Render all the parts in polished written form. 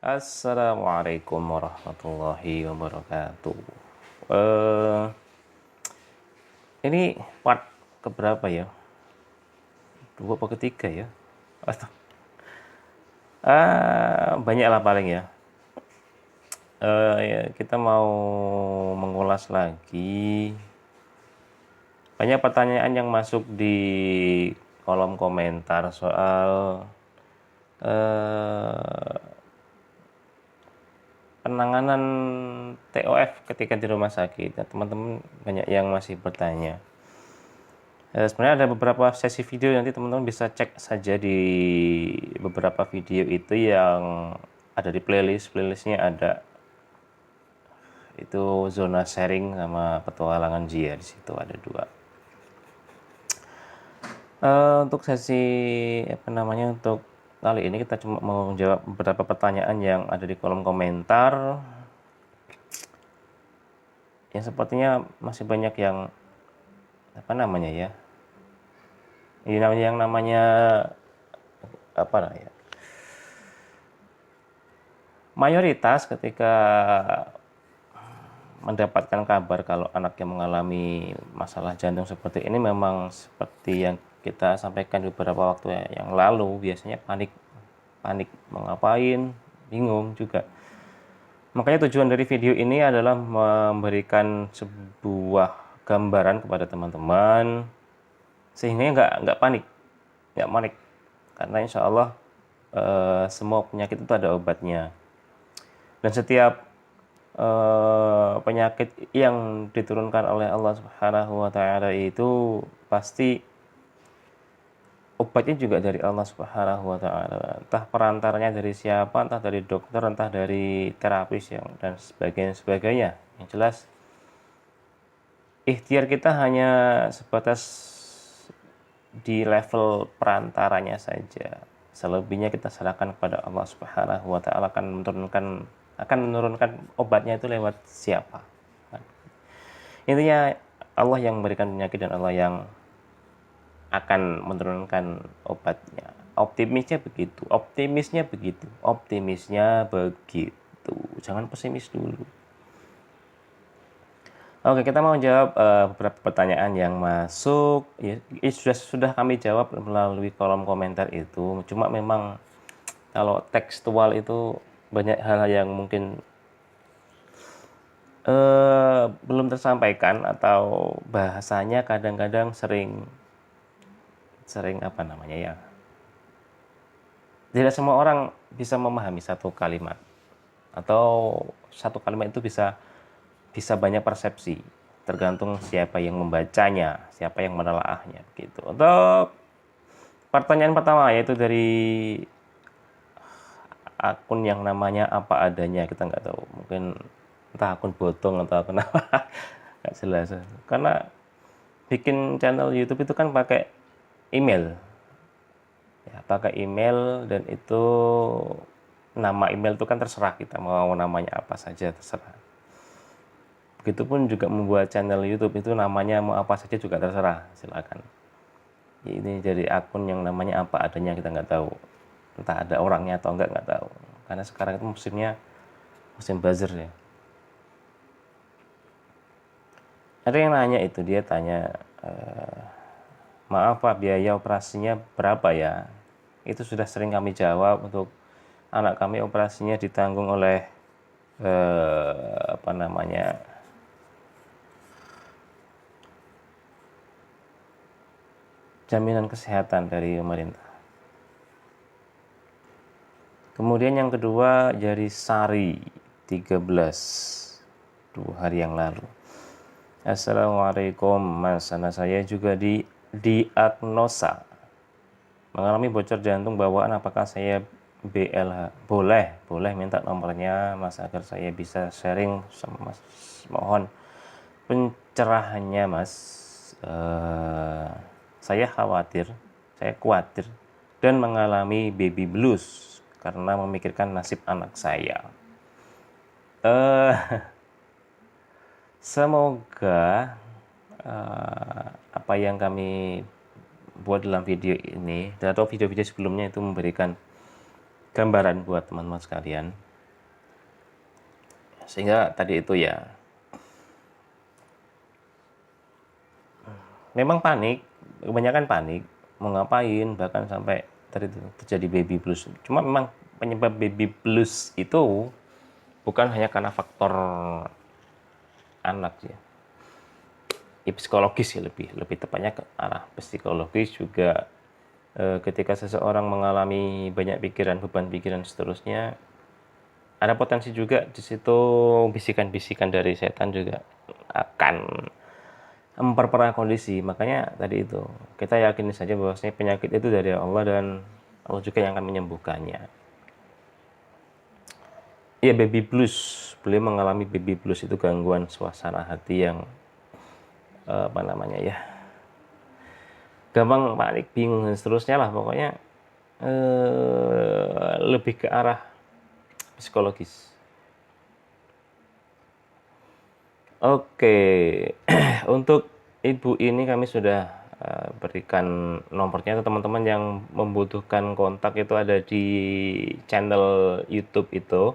Assalamualaikum warahmatullahi wabarakatuh. Eh, ini part keberapa ya? Dua apa ketiga ya? Atau banyak lah paling ya. Ya. Kita mau mengulas lagi. Banyak pertanyaan yang masuk di kolom komentar soal penanganan TOF ketika di rumah sakit. Nah, teman-teman banyak yang masih bertanya. Sebenarnya ada beberapa sesi video, nanti teman-teman bisa cek saja di beberapa video itu yang ada di playlistnya ada itu zona sharing sama petualangan Jia, di situ ada dua. Untuk sesi untuk kali ini kita cuma mau menjawab beberapa pertanyaan yang ada di kolom komentar yang sepertinya masih banyak yang yang namanya mayoritas ketika mendapatkan kabar kalau anaknya mengalami masalah jantung seperti ini, memang seperti yang kita sampaikan beberapa waktu yang lalu, biasanya panik mau ngapain, bingung juga. Makanya tujuan dari video ini adalah memberikan sebuah gambaran kepada teman-teman sehingga nggak panik, karena insya Allah semua penyakit itu ada obatnya, dan setiap penyakit yang diturunkan oleh Allah Subhanahu wa Ta'ala itu pasti obatnya juga dari Allah Subhanahu wa Ta'ala. Entah perantaranya dari siapa, entah dari dokter, entah dari terapis dan sebagainya. Yang jelas ikhtiar kita hanya sebatas di level perantaranya saja. Selebihnya kita serahkan kepada Allah Subhanahu wa Ta'ala, akan menurunkan obatnya itu lewat siapa. Intinya Allah yang memberikan penyakit dan Allah yang akan menurunkan obatnya. Optimisnya begitu. Jangan pesimis dulu. Oke, kita mau jawab beberapa pertanyaan yang masuk. Ya, sudah kami jawab melalui kolom komentar itu. Cuma memang kalau tekstual itu banyak hal yang mungkin belum tersampaikan, atau bahasanya kadang-kadang sering tidak semua orang bisa memahami satu kalimat, atau satu kalimat itu bisa banyak persepsi, tergantung siapa yang membacanya, siapa yang menelaahnya gitu. Untuk pertanyaan pertama, yaitu dari akun yang namanya apa adanya, kita nggak tahu, mungkin entah akun botong atau akun apa, nggak jelas. Karena bikin channel YouTube itu kan pakai email, dan itu nama email itu kan terserah, kita mau namanya apa saja terserah. Begitupun juga membuat channel YouTube itu namanya mau apa saja juga terserah, silakan. Ini jadi akun yang namanya apa adanya, kita nggak tahu entah ada orangnya atau nggak tahu, karena sekarang itu musim buzzer ya. Ada yang nanya itu, dia tanya, maaf Pak, biaya operasinya berapa ya? Itu sudah sering kami jawab. Untuk anak kami operasinya ditanggung oleh jaminan kesehatan dari pemerintah. Kemudian yang kedua dari Sari 13, 2 hari yang lalu. Assalamualaikum Mas, anak saya juga diagnosa mengalami bocor jantung bawaan, apakah saya BLH? Boleh minta nomornya Mas agar saya bisa sharing sama Mas. Mohon pencerahannya Mas. Saya khawatir dan mengalami baby blues karena memikirkan nasib anak saya. Semoga apa yang kami buat dalam video ini atau video-video sebelumnya itu memberikan gambaran buat teman-teman sekalian. Sehingga tadi itu ya, memang panik, kebanyakan panik, mau ngapain, bahkan sampai tadi itu terjadi baby blues. Cuma memang penyebab baby blues itu bukan hanya karena faktor anak ya. Psikologis ya, lebih tepatnya ke arah psikologis juga. Ketika seseorang mengalami banyak pikiran, beban pikiran seterusnya, ada potensi juga di situ bisikan-bisikan dari setan juga akan memperparah kondisi. Makanya tadi itu kita yakini saja bahwasanya penyakit itu dari Allah dan Allah juga yang akan menyembuhkannya. Ya, baby blues, beliau mengalami baby blues itu gangguan suasana hati yang apa namanya ya, gampang panik, bingung dan seterusnya lah pokoknya, lebih ke arah psikologis. Oke, untuk ibu ini kami sudah berikan nomornya ke teman-teman yang membutuhkan kontak, itu ada di channel YouTube itu,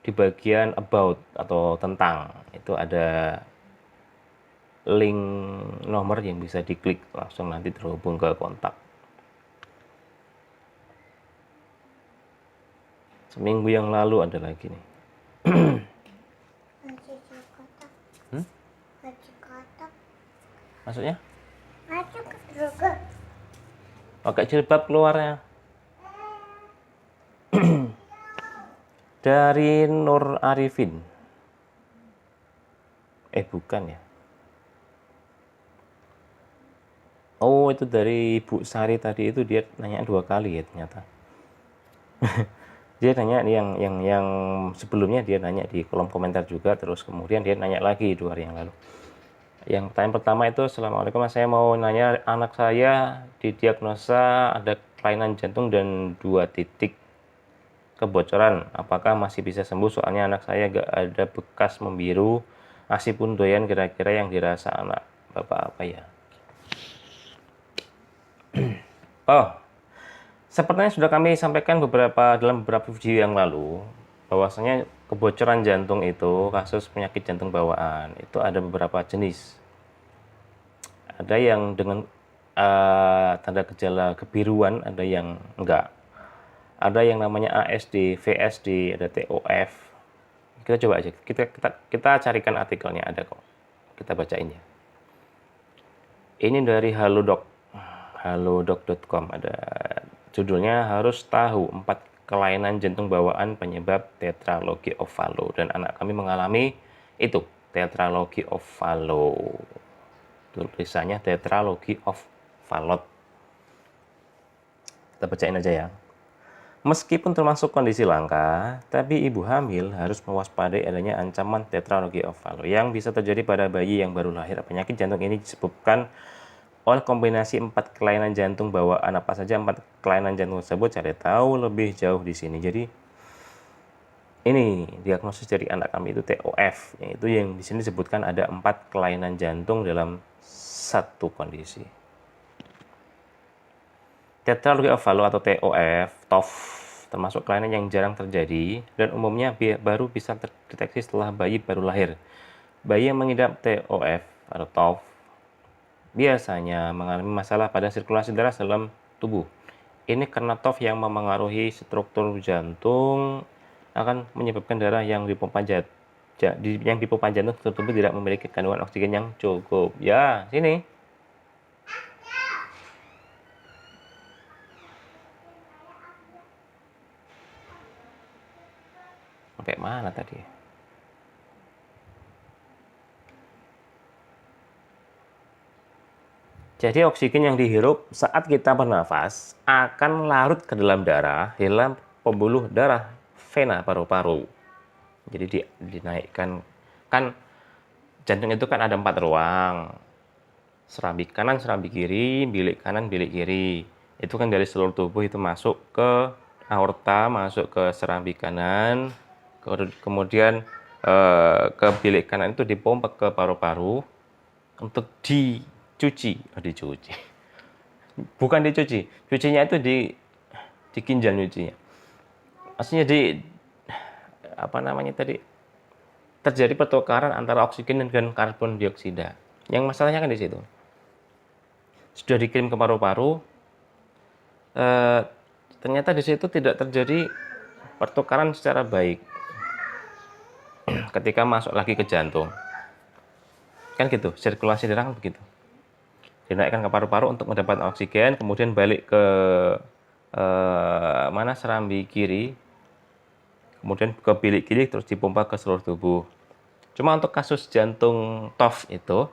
di bagian about atau tentang, itu ada link nomor yang bisa diklik langsung nanti terhubung ke kontak. Seminggu yang lalu ada lagi nih. Maksudnya? Pakai jilbab keluarnya. Dari Nur Arifin. Bukan ya. Oh, itu dari Bu Sari tadi itu, dia nanya 2 kali ya ternyata. Dia nanya yang sebelumnya, dia nanya di kolom komentar juga, terus kemudian dia nanya lagi 2 hari yang lalu. Yang pertanyaan pertama itu, Assalamualaikum, saya mau nanya, anak saya didiagnosa ada kelainan jantung dan 2 titik kebocoran. Apakah masih bisa sembuh? Soalnya anak saya gak ada bekas membiru, ASI pun doyan, kira-kira yang dirasa anak Bapak apa ya? Oh, sepertinya sudah kami sampaikan dalam beberapa video yang lalu, bahwasanya kebocoran jantung itu, kasus penyakit jantung bawaan, itu ada beberapa jenis. Ada yang dengan tanda gejala kebiruan, ada yang enggak. Ada yang namanya ASD, VSD, ada TOF. Kita coba aja, kita carikan artikelnya, ada kok. Kita bacain ya. Ini dari halodoc.com, ada judulnya, harus tahu 4 kelainan jantung bawaan penyebab tetralogy of Fallot, dan anak kami mengalami itu, tetralogy of Fallot. Tulisannya tetralogy of Fallot. Kita bacain aja ya. Meskipun termasuk kondisi langka, tapi ibu hamil harus mewaspadai adanya ancaman tetralogy of Fallot yang bisa terjadi pada bayi yang baru lahir. Penyakit jantung ini disebabkan oleh kombinasi 4 kelainan jantung bawaan. Apa saja 4 kelainan jantung tersebut? Cari tahu lebih jauh di sini. Jadi ini diagnosis dari anak kami itu TOF, yaitu yang di sini disebutkan ada 4 kelainan jantung dalam satu kondisi. Tetralogy of Fallot atau TOF termasuk kelainan yang jarang terjadi dan umumnya baru bisa terdeteksi setelah bayi baru lahir. Bayi yang mengidap TOF atau TOF biasanya mengalami masalah pada sirkulasi darah dalam tubuh. Ini karena TOF yang memengaruhi struktur jantung akan menyebabkan darah yang dipompa jantung ke tubuh tidak memiliki kandungan oksigen yang cukup. Ya, sini. Sampai mana tadi? Jadi oksigen yang dihirup saat kita bernafas akan larut ke dalam darah, dalam pembuluh darah vena paru-paru. Jadi dinaikkan, kan jantung itu kan ada 4 ruang, serambi kanan, serambi kiri, bilik kanan, bilik kiri. Itu kan dari seluruh tubuh itu masuk ke aorta, masuk ke serambi kanan, kemudian ke bilik kanan itu dipompa ke paru-paru untuk dicuci. Bukan dicuci, cucinya itu di ginjal nyucinya. Maksudnya terjadi pertukaran antara oksigen dan karbon dioksida. Yang masalahnya kan di situ. Sudah dikirim ke paru-paru, ternyata di situ tidak terjadi pertukaran secara baik ketika masuk lagi ke jantung. Kan gitu, sirkulasi darah kan begitu. Dinaikkan ke paru-paru untuk mendapatkan oksigen, kemudian balik ke serambi kiri, kemudian ke bilik kiri, terus dipompa ke seluruh tubuh. Cuma untuk kasus jantung TOF itu,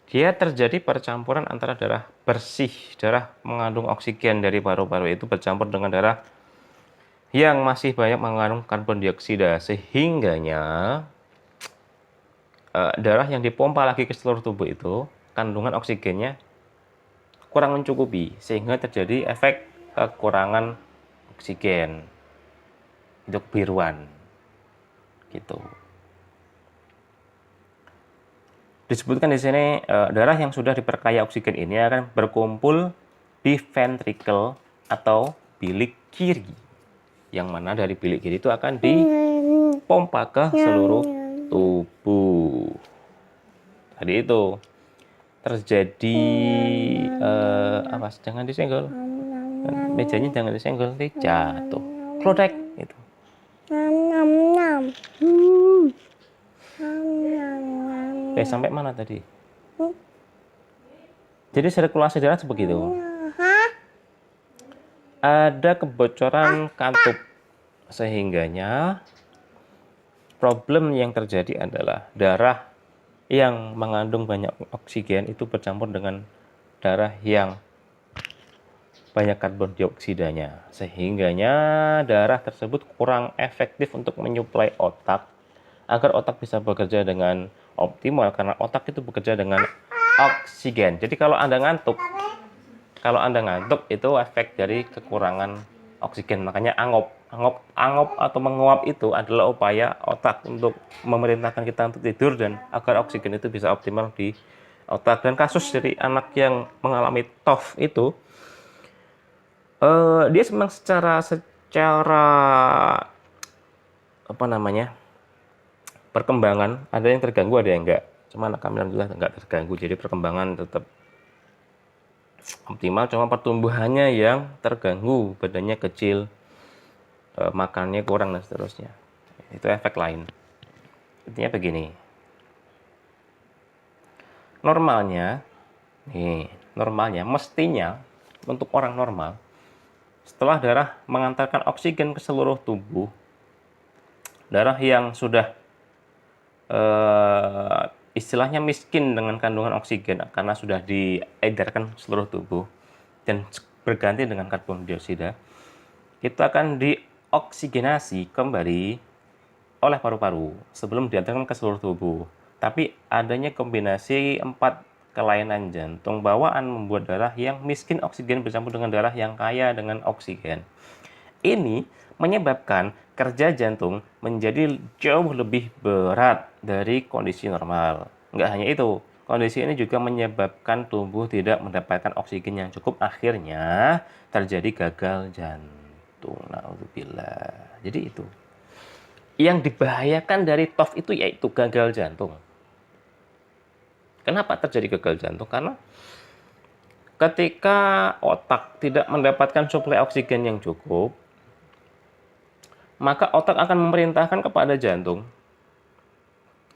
dia terjadi percampuran antara darah bersih, darah mengandung oksigen dari paru-paru itu bercampur dengan darah yang masih banyak mengandung karbon dioksida, sehingganya darah yang dipompa lagi ke seluruh tubuh itu kandungan oksigennya kurang mencukupi, sehingga terjadi efek kekurangan oksigen, itu kebiruan gitu. Disebutkan di sini darah yang sudah diperkaya oksigen ini akan berkumpul di ventricle atau bilik kiri, yang mana dari bilik kiri itu akan dipompa ke seluruh tubuh. Tadi itu terjadi jangan disenggol, mejanya jangan disenggol, nanti jatuh, klodek itu. Sampai mana tadi? Jadi sirkulasi darah sebegitu. Ada kebocoran katup, sehingganya problem yang terjadi adalah darah yang mengandung banyak oksigen itu bercampur dengan darah yang banyak karbon dioksidanya, sehingganya darah tersebut kurang efektif untuk menyuplai otak agar otak bisa bekerja dengan optimal, karena otak itu bekerja dengan oksigen. Jadi kalau Anda ngantuk itu efek dari kekurangan oksigen. Makanya angop atau menguap itu adalah upaya otak untuk memerintahkan kita untuk tidur dan agar oksigen itu bisa optimal di otak. Dan kasus dari anak yang mengalami TOF itu, dia memang secara perkembangan ada yang terganggu, ada yang enggak. Cuma anak kami alhamdulillah enggak terganggu, jadi perkembangan tetap optimal, cuma pertumbuhannya yang terganggu, badannya kecil, makannya kurang dan seterusnya. Itu efek lain. Intinya begini, normalnya mestinya untuk orang normal, setelah darah mengantarkan oksigen ke seluruh tubuh, darah yang sudah istilahnya miskin dengan kandungan oksigen karena sudah diedarkan seluruh tubuh dan berganti dengan karbon dioksida, itu akan dioksigenasi kembali oleh paru-paru sebelum diantarkan ke seluruh tubuh. Tapi adanya kombinasi 4 kelainan jantung bawaan membuat darah yang miskin oksigen bercampur dengan darah yang kaya dengan oksigen. Ini menyebabkan kerja jantung menjadi jauh lebih berat dari kondisi normal. Nggak hanya itu, kondisi ini juga menyebabkan tubuh tidak mendapatkan oksigen yang cukup, akhirnya terjadi gagal jantung. Naudzubillah. Jadi itu. Yang dibahayakan dari TOF itu yaitu gagal jantung. Kenapa terjadi gagal jantung? Karena ketika otak tidak mendapatkan suplai oksigen yang cukup, maka otak akan memerintahkan kepada jantung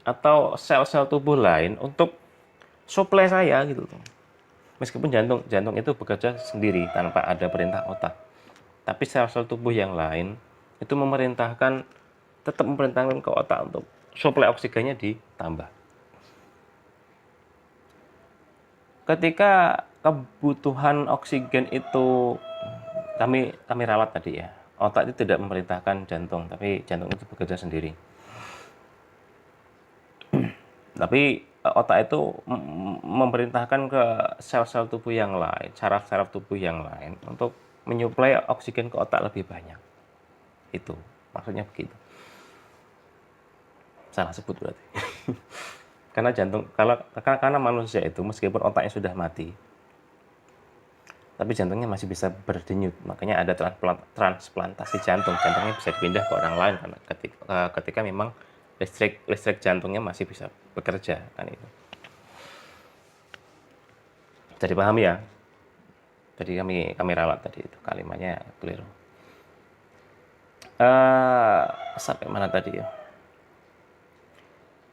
atau sel-sel tubuh lain untuk suplai saya gitu. Meskipun jantung itu bekerja sendiri tanpa ada perintah otak, tapi sel-sel tubuh yang lain itu tetap memerintahkan ke otak untuk suplai oksigennya ditambah. Ketika kebutuhan oksigen itu kami rawat tadi ya, otak itu tidak memerintahkan jantung, tapi jantung itu bekerja sendiri. Tapi otak itu memerintahkan ke sel-sel tubuh yang lain, saraf-saraf tubuh yang lain untuk menyuplai oksigen ke otak lebih banyak. Itu maksudnya begitu. Salah sebut berarti. Karena manusia itu meskipun otaknya sudah mati, tapi jantungnya masih bisa berdenyut. Makanya ada transplantasi jantung. Jantungnya bisa dipindah ke orang lain karena ketika memang listrik jantungnya masih bisa bekerja kan itu. Jadi paham ya? Jadi kami ralat tadi itu kalimatnya keliru. Sampai mana tadi ya?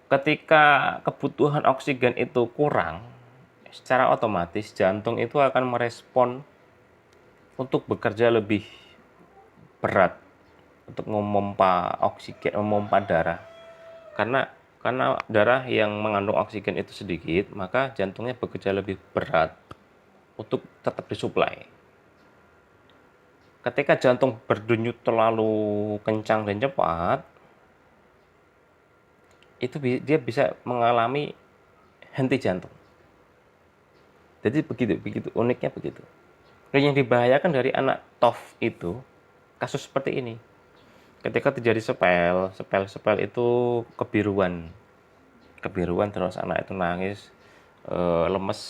Ketika kebutuhan oksigen itu kurang, secara otomatis jantung itu akan merespon untuk bekerja lebih berat untuk memompa oksigen, memompa darah. Karena darah yang mengandung oksigen itu sedikit, maka jantungnya bekerja lebih berat untuk tetap disuplai. Ketika jantung berdenyut terlalu kencang dan cepat, itu dia bisa mengalami henti jantung. Jadi begitu uniknya begitu. Dan yang dibahayakan dari anak TOF itu kasus seperti ini. Ketika terjadi sepel itu kebiruan terus anak itu nangis, lemes,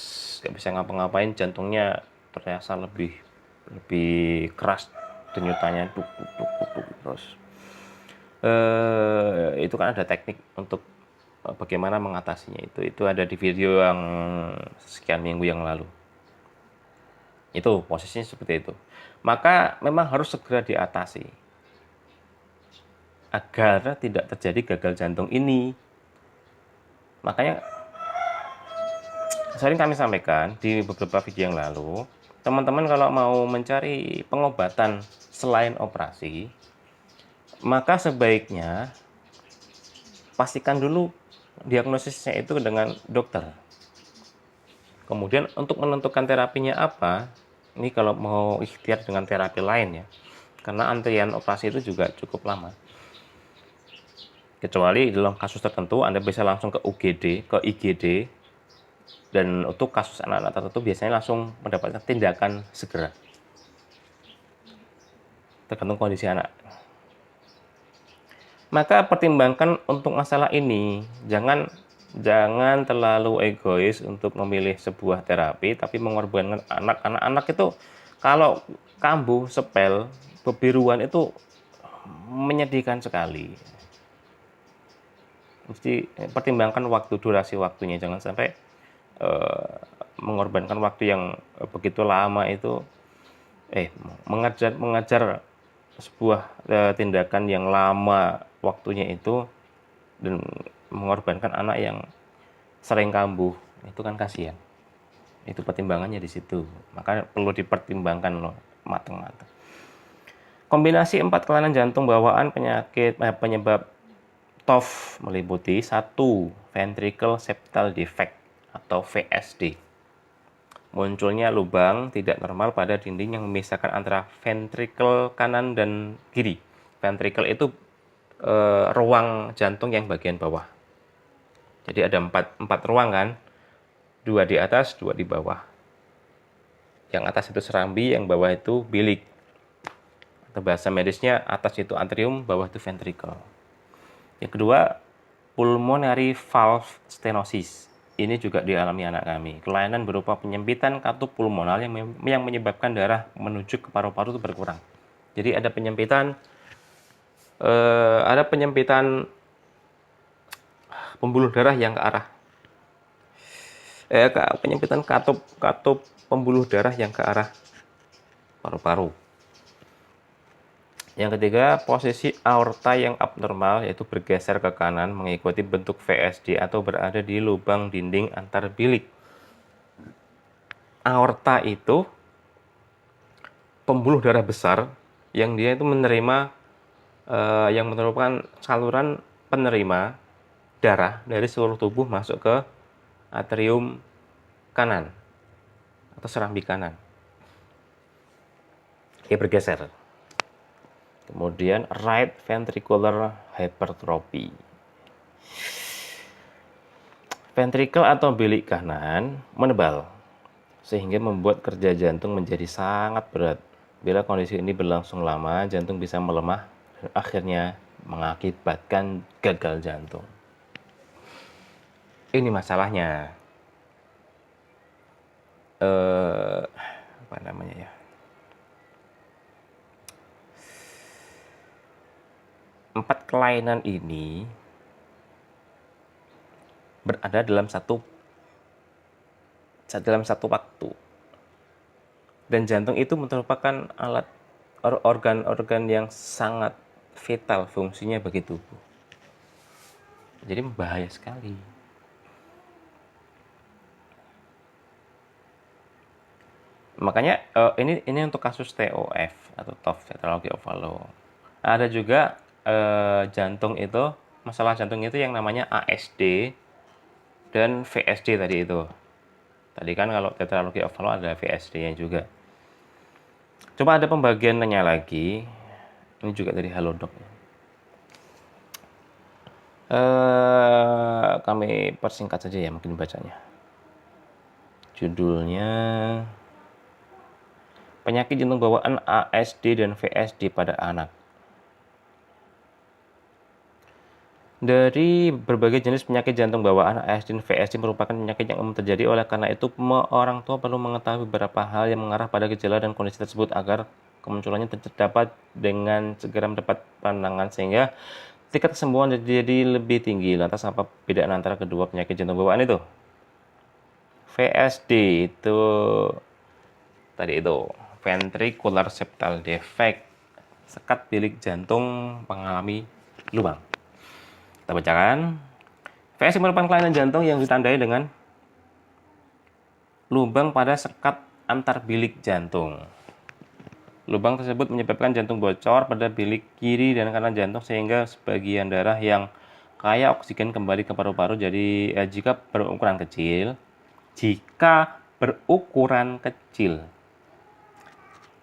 nggak bisa ngapa-ngapain, jantungnya terasa lebih keras denyutannya, duk, terus. Itu kan ada teknik untuk bagaimana mengatasinya itu ada di video yang sekian minggu yang lalu. Itu posisinya seperti itu. Maka memang harus segera diatasi agar tidak terjadi gagal jantung ini. Makanya sering kami sampaikan di beberapa video yang lalu, teman-teman kalau mau mencari pengobatan selain operasi, maka sebaiknya pastikan dulu diagnosisnya itu dengan dokter. Kemudian untuk menentukan terapinya apa, ini kalau mau ikhtiar dengan terapi lain ya, karena antrian operasi itu juga cukup lama. Kecuali dalam kasus tertentu Anda bisa langsung ke UGD, ke IGD, dan untuk kasus anak-anak tertentu biasanya langsung mendapatkan tindakan segera. Tergantung kondisi anak. Maka pertimbangkan untuk masalah ini, jangan terlalu egois untuk memilih sebuah terapi, tapi mengorbankan anak. Anak-anak itu kalau kambuh, sepel, kebiruan itu menyedihkan sekali. Mesti pertimbangkan durasi waktunya, jangan sampai mengorbankan waktu yang begitu lama itu, mengajar sebuah tindakan yang lama waktunya itu dan mengorbankan anak yang sering kambuh, itu kan kasihan. Itu pertimbangannya di situ. Maka perlu dipertimbangkan loh matang-matang. Kombinasi 4 kelainan jantung bawaan penyebab TOF meliputi 1. Ventricle septal defect atau VSD. Munculnya lubang tidak normal pada dinding yang memisahkan antara ventricle kanan dan kiri. Ventricle itu ruang jantung yang bagian bawah. Jadi ada 4 ruang kan, 2 di atas, 2 di bawah. Yang atas itu serambi, yang bawah itu bilik. Atau bahasa medisnya, atas itu atrium, bawah itu ventricle. Yang kedua, pulmonary valve stenosis. Ini juga dialami anak kami. Kelainan berupa penyempitan katup pulmonal yang menyebabkan darah menuju ke paru-paru itu berkurang. Jadi ada penyempitan pembuluh darah yang ke arah penyempitan katup pembuluh darah yang ke arah paru-paru. Yang ketiga, posisi aorta yang abnormal, yaitu bergeser ke kanan mengikuti bentuk VSD atau berada di lubang dinding antar bilik. Aorta itu pembuluh darah besar yang dia itu menerima yang merupakan saluran penerima darah dari seluruh tubuh masuk ke atrium kanan atau serambi kanan. Dia bergeser. Kemudian right ventricular hypertrophy. Ventricle atau bilik kanan menebal sehingga membuat kerja jantung menjadi sangat berat. Bila kondisi ini berlangsung lama, jantung bisa melemah dan akhirnya mengakibatkan gagal jantung. Ini masalahnya. empat kelainan ini berada dalam satu waktu. Dan jantung itu merupakan organ-organ yang sangat vital fungsinya bagi tubuh. Jadi bahaya sekali. Makanya ini untuk kasus TOF atau tetralogy overload. Ada juga jantung itu, masalah jantung itu yang namanya ASD dan VSD tadi itu. Tadi kan kalau tetralogy overload ada VSD-nya juga. Coba ada pembagiannya lagi. Ini juga dari Halodoc. Kami persingkat saja ya mungkin bacanya. Judulnya Penyakit jantung bawaan ASD dan VSD pada anak. Dari berbagai jenis penyakit jantung bawaan, ASD dan VSD merupakan penyakit yang umum terjadi. Oleh karena itu, orang tua perlu mengetahui beberapa hal yang mengarah pada gejala dan kondisi tersebut agar kemunculannya dapat dengan segera mendapat penanganan sehingga tingkat kesembuhan jadi lebih tinggi. Lantas apa perbedaan antara kedua penyakit jantung bawaan itu? VSD itu tadi itu ventricular septal defect, sekat bilik jantung mengalami lubang. Kita bacakan. VSD merupakan kelainan jantung yang ditandai dengan lubang pada sekat antar bilik jantung. Lubang tersebut menyebabkan jantung bocor pada bilik kiri dan kanan jantung sehingga sebagian darah yang kaya oksigen kembali ke paru-paru. Jadi jika berukuran kecil,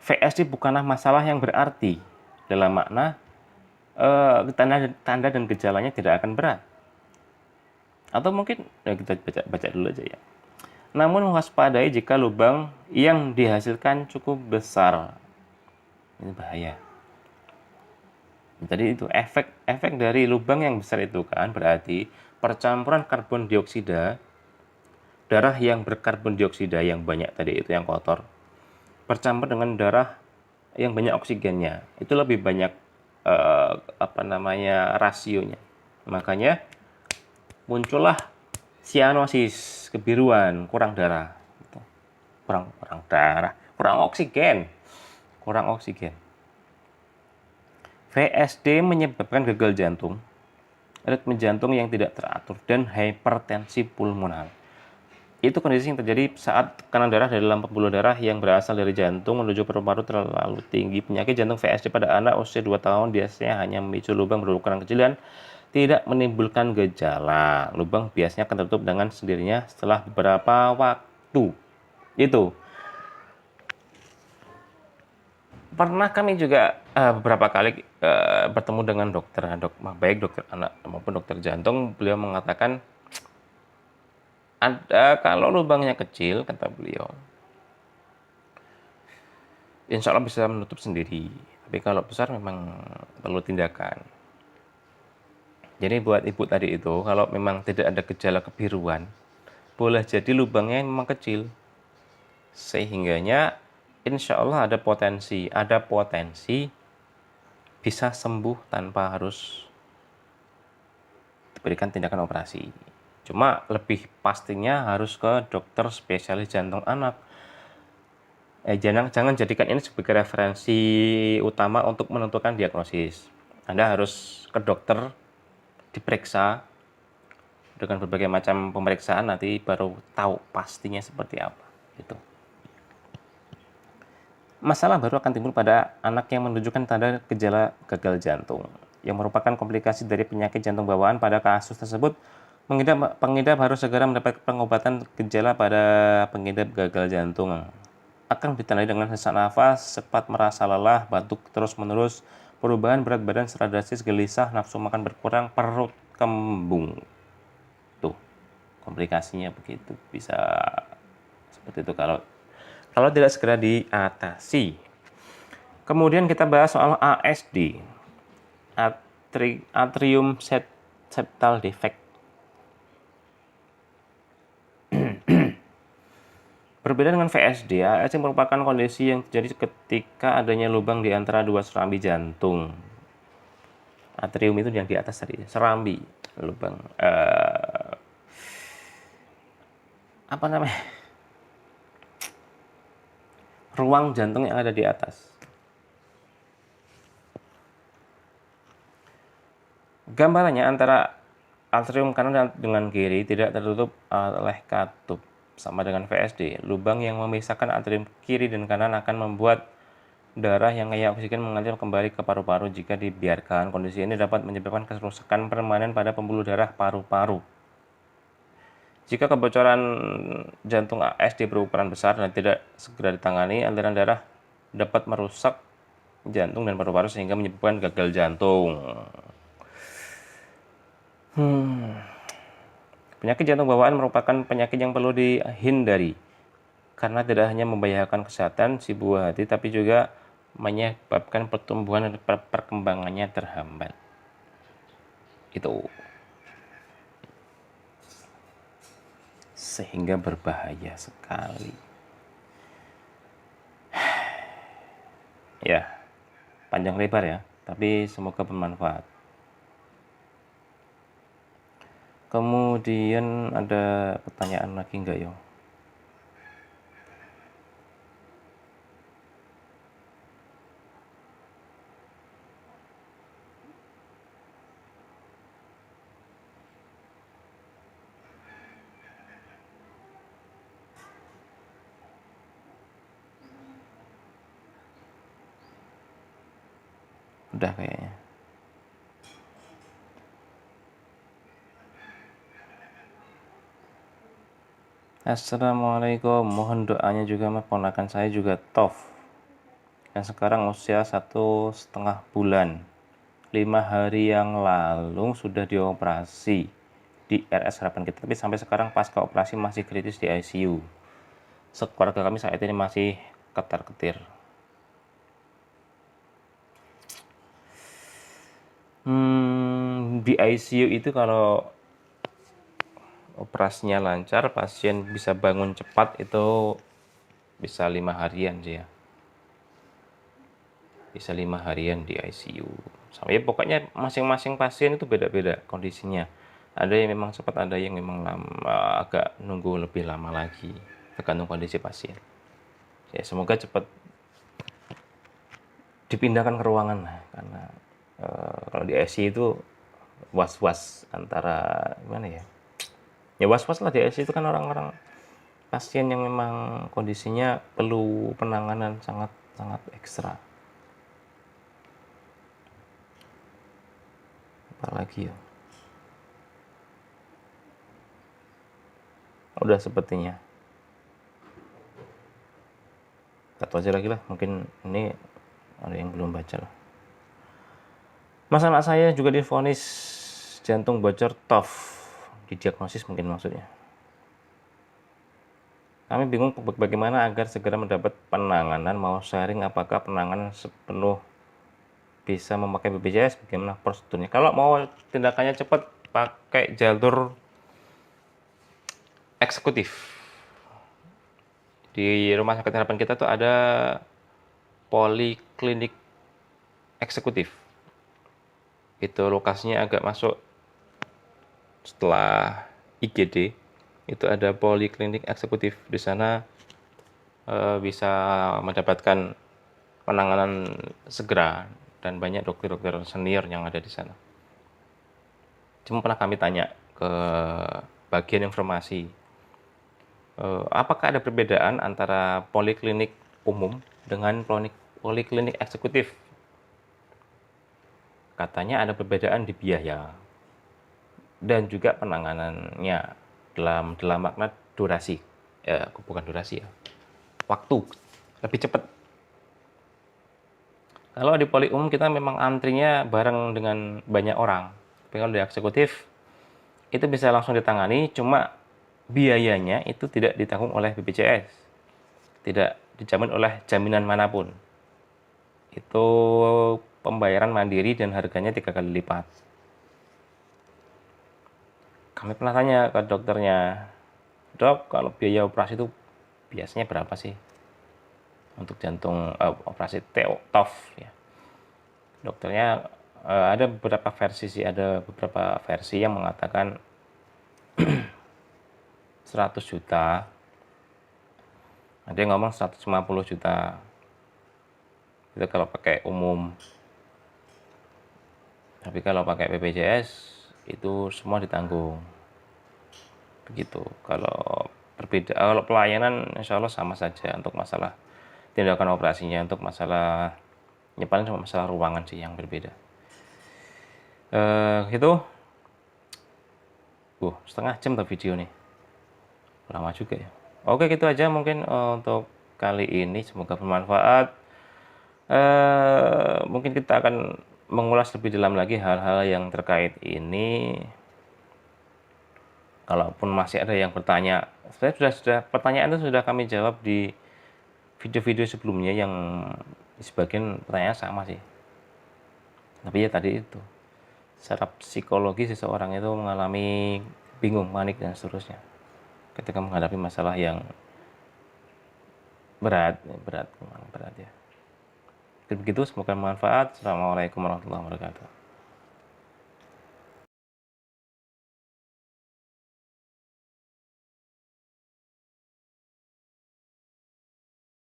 VSD bukanlah masalah yang berarti dalam makna tanda dan gejalanya tidak akan berat. Atau mungkin kita baca dulu aja ya. Namun waspadai jika lubang yang dihasilkan cukup besar. Ini bahaya. Jadi itu efek dari lubang yang besar itu kan berarti percampuran karbon dioksida, darah yang berkarbon dioksida yang banyak tadi itu yang kotor, bercampur dengan darah yang banyak oksigennya. Itu lebih banyak rasionya. Makanya muncullah sianosis, kebiruan, kurang oksigen. VSD menyebabkan gagal jantung, ritme jantung yang tidak teratur, dan hipertensi pulmonar. Itu kondisi yang terjadi saat tekanan darah dari dalam pembuluh darah yang berasal dari jantung menuju paru-paru terlalu tinggi. Penyakit jantung VSD pada anak usia 2 tahun biasanya hanya memicu lubang berukuran kecil dan tidak menimbulkan gejala. Lubang biasanya akan tertutup dengan sendirinya setelah beberapa waktu. Itu. Pernah kami juga beberapa kali bertemu dengan baik dokter anak maupun dokter jantung. Beliau mengatakan kalau lubangnya kecil, kata beliau, insya Allah bisa menutup sendiri. Tapi kalau besar memang perlu tindakan. Jadi buat ibu tadi itu, kalau memang tidak ada gejala kebiruan, boleh jadi lubangnya memang kecil. Sehingganya insya Allah ada potensi bisa sembuh tanpa harus diberikan tindakan operasi. Cuma lebih pastinya harus ke dokter spesialis jantung anak. Jangan jadikan ini sebagai referensi utama untuk menentukan diagnosis. Anda harus ke dokter, diperiksa dengan berbagai macam pemeriksaan, nanti baru tahu pastinya seperti apa. Gitu. Masalah baru akan timbul pada anak yang menunjukkan tanda gejala gagal jantung, yang merupakan komplikasi dari penyakit jantung bawaan. Pada kasus tersebut, pengidap harus segera mendapat pengobatan gejala pada pengidap gagal jantung. Akan ditandai dengan sesak nafas, cepat merasa lelah, batuk terus-menerus, perubahan berat badan secara drastis, gelisah, nafsu makan berkurang, perut kembung. Tuh, komplikasinya begitu. Bisa seperti itu kalau tidak segera diatasi. Kemudian kita bahas soal ASD, atrium septal defect. Berbeda dengan VSD, ASD merupakan kondisi yang terjadi ketika adanya lubang di antara dua serambi jantung. Atrium itu yang di atas tadi, serambi, lubang apa namanya, ruang jantung yang ada di atas. Gambarannya antara atrium kanan dengan kiri tidak tertutup oleh katup, sama dengan VSD. Lubang yang memisahkan atrium kiri dan kanan akan membuat darah yang kaya oksigen mengalir kembali ke paru-paru. Jika dibiarkan, kondisi ini dapat menyebabkan kerusakan permanen pada pembuluh darah paru-paru. Jika kebocoran jantung ASD berukuran besar dan tidak segera ditangani, aliran darah dapat merusak jantung dan paru-paru sehingga menyebabkan gagal jantung. Penyakit jantung bawaan merupakan penyakit yang perlu dihindari karena tidak hanya membahayakan kesehatan si buah hati, tapi juga menyebabkan pertumbuhan dan perkembangannya terhambat. Itu sehingga berbahaya sekali. Ya, panjang lebar ya, tapi semoga bermanfaat. Kemudian ada pertanyaan lagi enggak yo? Udah kayaknya. Assalamualaikum, mohon doanya juga ponakan saya juga TOF yang sekarang usia 1,5 bulan. 5 hari yang lalu sudah dioperasi di RS Harapan Kita, tapi sampai sekarang pasca operasi masih kritis di ICU. Sekeluarga kami saat ini masih ketar-ketir. Di ICU itu kalau operasinya lancar, pasien bisa bangun cepat itu bisa 5 harian sih ya. Bisa 5 harian di ICU. Sampai pokoknya masing-masing pasien itu beda-beda kondisinya. Ada yang memang cepat, ada yang memang lama, agak nunggu lebih lama lagi, tergantung kondisi pasien. Ya semoga cepat dipindahkan ke ruangan lah, karena kalau di ICU itu was-was antara gimana ya? Ya was-was lah di ICU itu kan orang-orang pasien yang memang kondisinya perlu penanganan sangat ekstra. Apalagi ya? Udah sepertinya. Satu aja lagi lah, mungkin ini ada yang belum baca lah. Masalah saya juga divonis jantung bocor TOF. Didiagnosis mungkin maksudnya. Kami bingung bagaimana agar segera mendapat penanganan. Mau sharing apakah penanganan sepenuh bisa memakai BPJS, bagaimana prosedurnya. Kalau mau tindakannya cepat, pakai jalur eksekutif. Di Rumah Sakit Harapan Kita tuh ada poliklinik eksekutif. Itu lokasinya agak masuk setelah IGD, itu ada poliklinik eksekutif. Di sana bisa mendapatkan penanganan segera dan banyak dokter-dokter senior yang ada di sana. Cuma pernah kami tanya ke bagian informasi, apakah ada perbedaan antara poliklinik umum dengan poliklinik eksekutif? Katanya ada perbedaan di biaya dan juga penanganannya dalam makna durasi, bukan durasi ya, waktu lebih cepat. Kalau di poli umum kita memang antrinya bareng dengan banyak orang, tapi kalau di eksekutif itu bisa langsung ditangani, cuma biayanya itu tidak ditanggung oleh BPJS, tidak dijamin oleh jaminan manapun. Itu pembayaran mandiri dan harganya 3 kali lipat. Kami pernah tanya ke dokternya, dok, kalau biaya operasi itu biasanya berapa sih untuk jantung operasi TOF ya? Dokternya ada beberapa versi sih, ada beberapa versi yang mengatakan 100 juta, ada yang ngomong 150 juta. Itu kalau pakai umum. Tapi kalau pakai BPJS itu semua ditanggung. Begitu. Kalau pelayanan insya Allah sama saja untuk masalah tindakan operasinya, untuk masalah ya paling cuma masalah ruangan sih yang berbeda. Itu setengah jam tuh video nih, lama juga ya. Oke, gitu aja mungkin untuk kali ini, semoga bermanfaat. Mungkin kita akan mengulas lebih dalam lagi hal-hal yang terkait ini. Kalaupun masih ada yang bertanya, sebenarnya sudah pertanyaan itu sudah kami jawab di video-video sebelumnya, yang sebagian pertanyaan sama sih. Tapi ya tadi itu, secara psikologi seseorang itu mengalami bingung, panik dan seterusnya ketika menghadapi masalah yang berat ya. Begitu, semoga bermanfaat. Assalamualaikum warahmatullahi wabarakatuh.